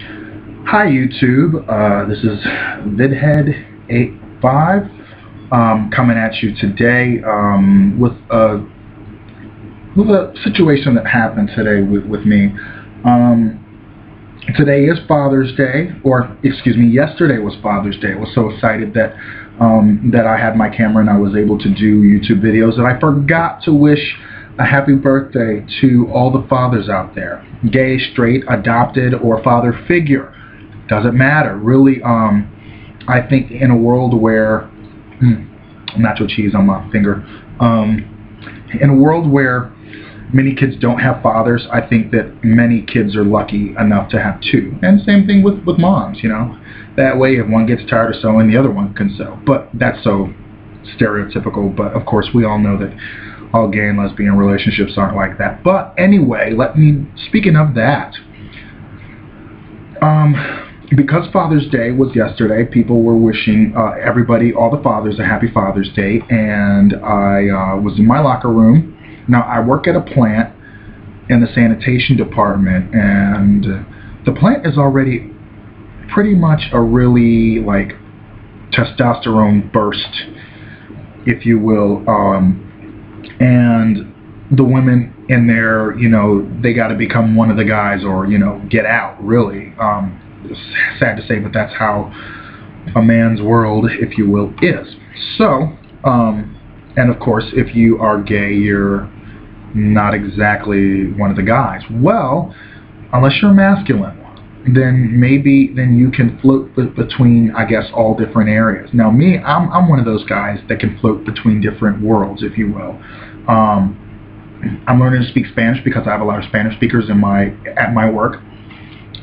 Hi YouTube, this is VidHead85 coming at you today with a situation that happened today with me. Today is Father's Day, or excuse me, yesterday was Father's Day. I was so excited that that I had my camera and I was able to do YouTube videos that I forgot to wish a happy birthday to all the fathers out there, gay, straight, adopted, or father figure. Doesn't matter, really. I think in a world where nacho cheese on my finger, in a world where many kids don't have fathers, I think that many kids are lucky enough to have two. And same thing with moms, you know. That way, if one gets tired of sewing, the other one can sew. But that's so stereotypical. But of course, we all know that all gay and lesbian relationships aren't like that. But anyway, speaking of that, because Father's Day was yesterday, people were wishing everybody, all the fathers, a happy Father's Day, and I was in my locker room. Now, I work at a plant in the sanitation department, and the plant is already pretty much a really, like, testosterone burst, if you will, and the women in there, you know, they got to become one of the guys or, you know, get out, really. It's sad to say, but that's how a man's world, if you will, is. So, and of course, if you are gay, you're not exactly one of the guys. Well, unless you're masculine, then you can float between, I guess, all different areas. Now, me, I'm one of those guys that can float between different worlds, if you will. I'm learning to speak Spanish because I have a lot of Spanish speakers at my work.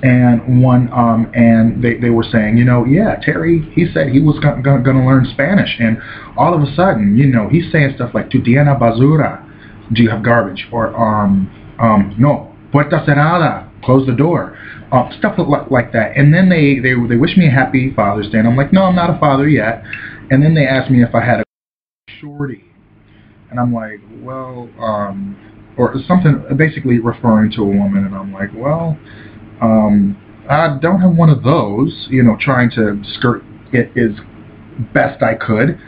And and they were saying, you know, yeah, Terry, he said he was gonna learn Spanish, and all of a sudden, you know, he's saying stuff like, "Tu tienes basura," do you have garbage? Or no, puerta cerrada, close the door, stuff like that. And then they wish me a happy Father's Day, and I'm like, no, I'm not a father yet. And then they asked me if I had a shorty, and I'm like, well, or something, basically referring to a woman, and I'm like, well, I don't have one of those, you know, trying to skirt it as best I could.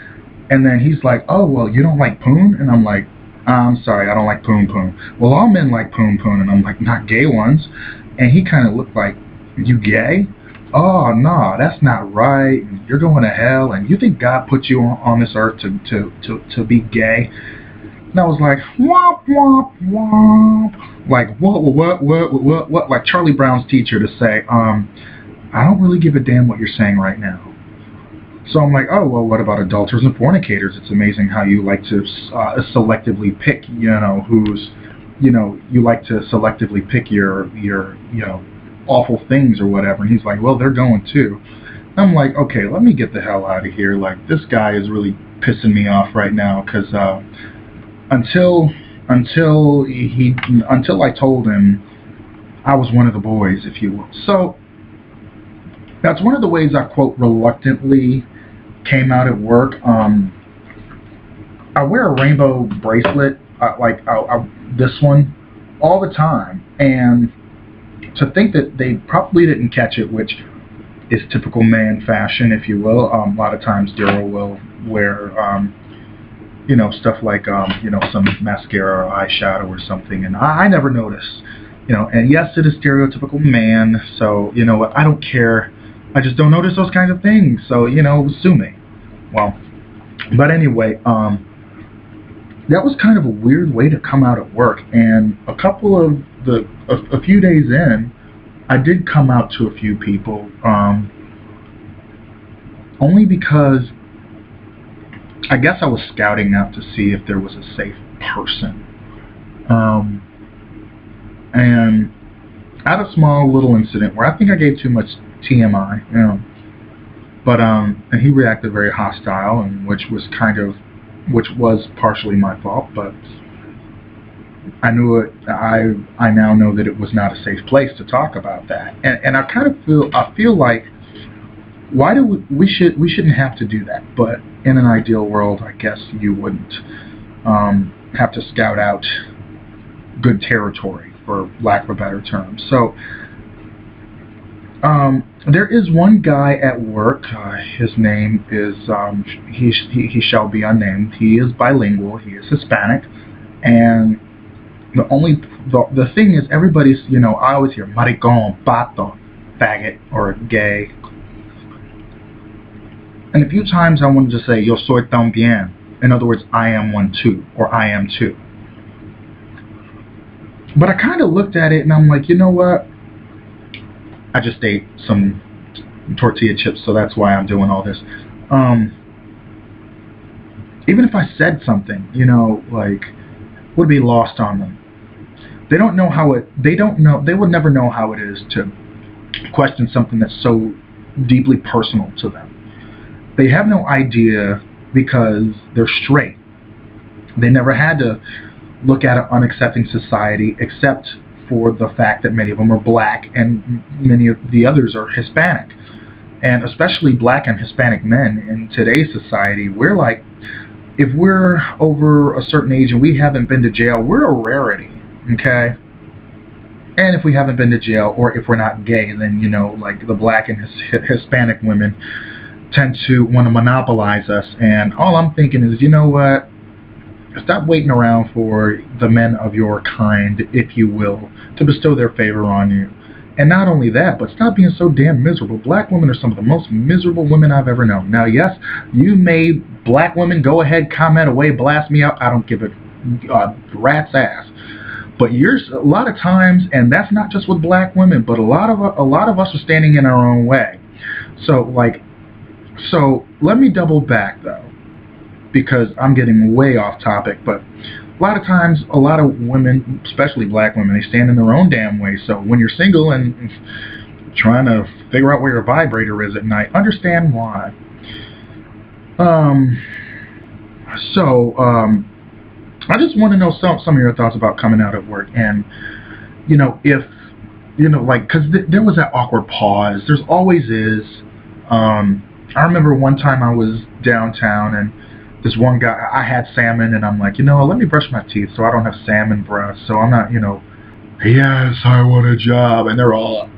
And then he's like, oh, well, you don't like poon? And I'm like, I'm sorry, I don't like poon. Well, all men like poon. And I'm like, not gay ones. And he kind of looked like, you gay? Oh, no, that's not right. You're going to hell. And you think God put you on this earth to be gay? And I was like, womp, womp, womp. Like, what? Like Charlie Brown's teacher to say, I don't really give a damn what you're saying right now. So I'm like, oh, well, what about adulterers and fornicators? It's amazing how you like to selectively pick, you know, you like to selectively pick your, you know, awful things or whatever. And he's like, well, they're going too. I'm like, okay, let me get the hell out of here. Like, this guy is really pissing me off right now, because until I told him I was one of the boys, if you will. So that's one of the ways I, quote, reluctantly came out at work. I wear a rainbow bracelet, this one, all the time, and to think that they probably didn't catch it, which is typical man fashion, if you will. A lot of times Daryl will wear you know, stuff like, you know, some mascara or eyeshadow or something, and I never notice, you know, and yes, it is stereotypical man, so, you know what, I don't care, I just don't notice those kinds of things, so, you know, sue me. Well, but anyway, that was kind of a weird way to come out at work, and a few days in, I did come out to a few people, only because I guess I was scouting out to see if there was a safe person. And I had a small little incident where I think I gave too much TMI, you know. But and he reacted very hostile, and which was partially my fault, but I knew it. I now know that it was not a safe place to talk about that. And I feel like, why do we shouldn't have to do that, but in an ideal world, I guess you wouldn't have to scout out good territory, for lack of a better term. So There is one guy at work. His name is he shall be unnamed. He is bilingual. He is Hispanic, and the thing is, everybody's, you know, I always hear maricón, pato, faggot, or gay. And a few times I wanted to say yo soy también. In other words, I am one too, or I am too. But I kind of looked at it and I'm like, you know what? I just ate some tortilla chips, so that's why I'm doing all this. Even if I said something, you know, like, would be lost on them. They don't know how it. They don't know. They would never know how it is to question something that's so deeply personal to them. They have no idea because they're straight. They never had to look at an unaccepting society except for the fact that many of them are black and many of the others are Hispanic. And especially black and Hispanic men in today's society, we're like, if we're over a certain age and we haven't been to jail, we're a rarity, okay? And if we haven't been to jail, or if we're not gay, then, you know, like the black and Hispanic women tend to want to monopolize us. And all I'm thinking is, you know what? Stop waiting around for the men of your kind, if you will, to bestow their favor on you. And not only that, but stop being so damn miserable. Black women are some of the most miserable women I've ever known. Now, yes, you made black women go ahead, comment away, blast me out. I don't give a rat's ass. But a lot of times, and that's not just with black women, but a lot of us are standing in our own way. So let me double back though, because I'm getting way off topic. But a lot of times, a lot of women, especially black women, they stand in their own damn way. So when you're single and trying to figure out where your vibrator is at night, understand why. I just want to know some of your thoughts about coming out at work. And, you know, if, you know, like, because there was that awkward pause. There's always is. I remember one time I was downtown and this one guy, I had salmon, and I'm like, you know, let me brush my teeth so I don't have salmon breath, so I'm not, you know, yes, I want a job. And they're all,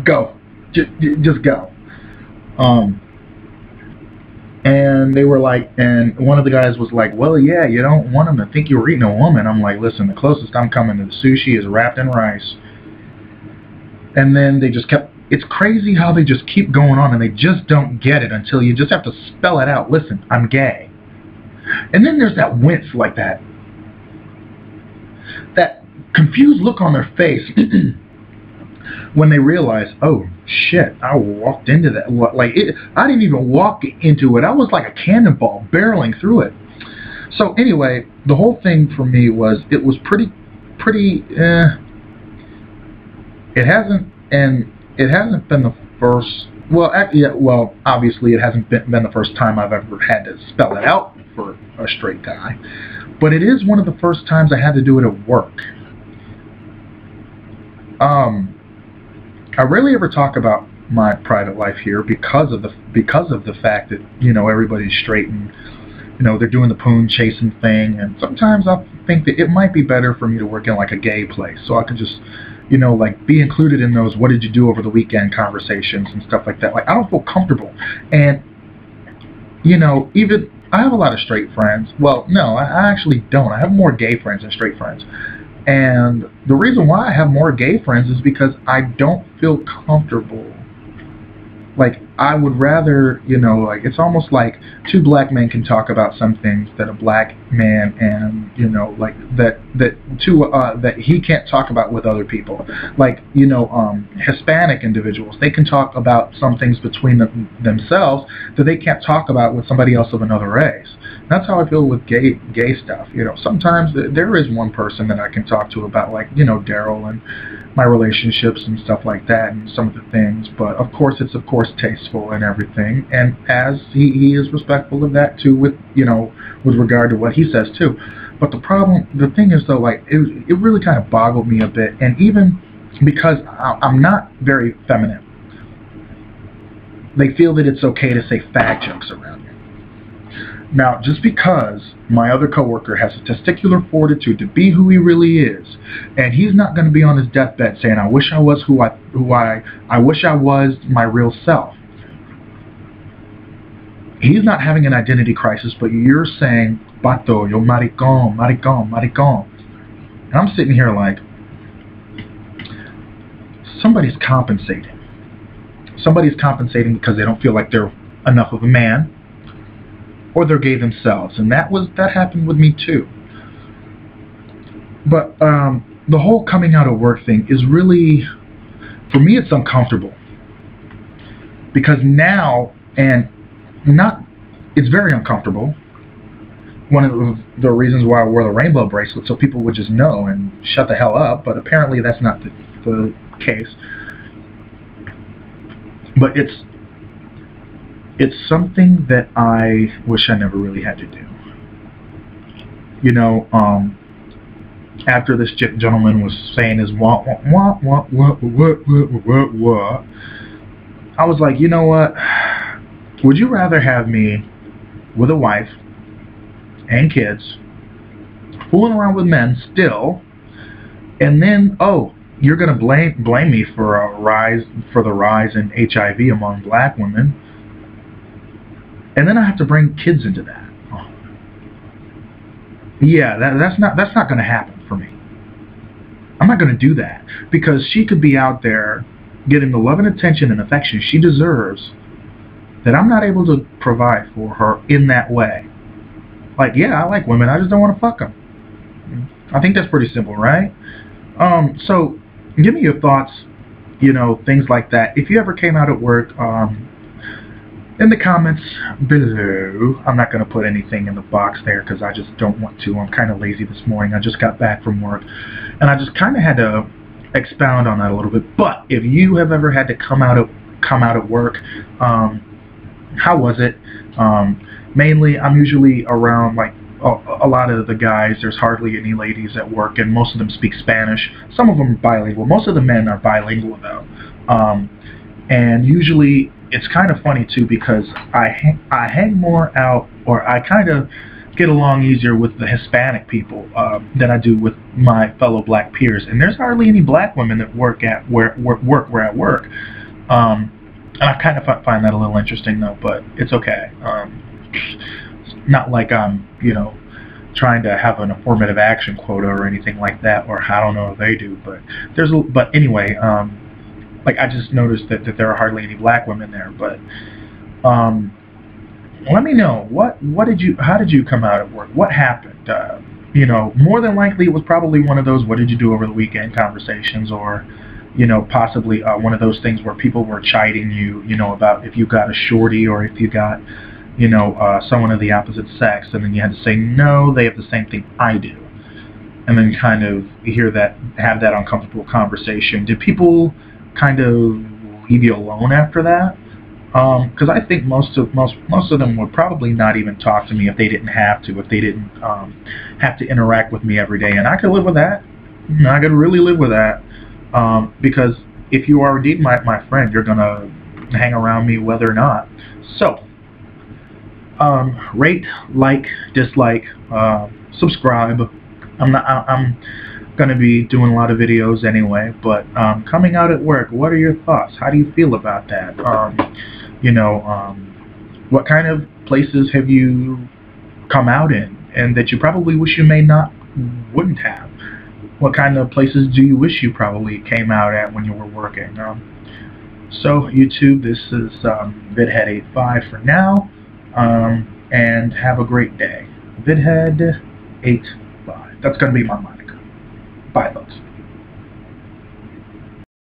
go. Just go. And they were like, and one of the guys was like, well, yeah, you don't want them to think you were eating a woman. I'm like, listen, the closest I'm coming to the sushi is wrapped in rice. And then they just kept, it's crazy how they just keep going on and they just don't get it until you just have to spell it out. Listen, I'm gay. And then there's that wince, like that confused look on their face when they realize, oh shit, I walked into that. Like, I didn't even walk into it. I was like a cannonball barreling through it. So anyway, the whole thing for me was, it was pretty it hasn't been the first, well, obviously it hasn't been the first time I've ever had to spell it out for a straight guy, but it is one of the first times I had to do it at work. I rarely ever talk about my private life here because of the fact that, you know, everybody's straight and, you know, they're doing the poon chasing thing, and sometimes I think that it might be better for me to work in like a gay place, so I could just, you know, like, be included in those what did you do over the weekend conversations and stuff like that. Like, I don't feel comfortable. And, you know, even, I have a lot of straight friends. Well, no, I actually don't. I have more gay friends than straight friends. And the reason why I have more gay friends is because I don't feel comfortable. Like, I would rather, you know, like, it's almost like two black men can talk about some things that a black man and, you know, like, that he can't talk about with other people. Like, you know, Hispanic individuals, they can talk about some things between themselves that they can't talk about with somebody else of another race. That's how I feel with gay stuff. You know, sometimes there is one person that I can talk to about, like, you know, Daryl and my relationships and stuff like that and some of the things, but of course it's tasteful and everything, and as he is respectful of that too, with, you know, with regard to what he says too. But the thing is though, like, it really kind of boggled me a bit, and even because I'm not very feminine, they feel that it's okay to say fag jokes around me. Now, just because my other coworker has a testicular fortitude to be who he really is, and he's not going to be on his deathbed saying, "I wish I was I wish I was my real self." He's not having an identity crisis, but you're saying, "Pato, yo maricón, maricón, maricón," and I'm sitting here like, somebody's compensating. Somebody's compensating because they don't feel like they're enough of a man, or they're gay themselves, and that happened with me too. But the whole coming out of work thing is really, for me, it's uncomfortable because now, it's very uncomfortable. One of the reasons why I wore the rainbow bracelet, so people would just know and shut the hell up, but apparently that's not the case. But it's something that I wish I never really had to do. You know, after this gentleman was saying his what, I was like, you know what? Would you rather have me with a wife and kids, fooling around with men still, and then, oh, you're gonna blame me for the rise in HIV among black women, and then I have to bring kids into that? Oh. Yeah, that's not gonna happen for me. I'm not gonna do that, because she could be out there getting the love and attention and affection she deserves that I'm not able to provide for her in that way. Like, yeah, I like women, I just don't want to fuck them. I think that's pretty simple, right? So give me your thoughts, you know, things like that. If you ever came out at work, in the comments below. I'm not going to put anything in the box there because I just don't want to. I'm kind of lazy this morning. I just got back from work, and I just kind of had to expound on that a little bit. But if you have ever had to come out at work, how was it? Mainly, I'm usually around like a lot of the guys. There's hardly any ladies at work, and most of them speak Spanish. Some of them are bilingual. Most of the men are bilingual though, and usually it's kind of funny too because I hang more out, or I kind of get along easier with the Hispanic people than I do with my fellow black peers. And there's hardly any black women that work at work. And I kind of find that a little interesting though, but it's okay. It's not like I'm, you know, trying to have an affirmative action quota or anything like that, or I don't know if they do, but but anyway, like I just noticed that there are hardly any black women there. But let me know how did you come out at work? What happened? You know, more than likely it was probably one of those "what did you do over the weekend" conversations, or you know, possibly one of those things where people were chiding you, you know, about if you got a shorty or if you got, you know, someone of the opposite sex, and then you had to say, no, they have the same thing I do. And then you kind of have that uncomfortable conversation. Did people kind of leave you alone after that? Because I think most of them would probably not even talk to me if they didn't have to, if they didn't have to interact with me every day. And I could live with that. I could really live with that. Because if you are indeed my friend, you're gonna hang around me whether or not. So, rate, like, dislike, subscribe. I'm gonna be doing a lot of videos anyway. But coming out at work, what are your thoughts? How do you feel about that? You know, what kind of places have you come out in, and that you probably wish you wouldn't have? What kind of places do you wish you probably came out at when you were working? So YouTube, this is Vidhead85 for now, and have a great day. Vidhead85. That's going to be my moniker. Bye, folks.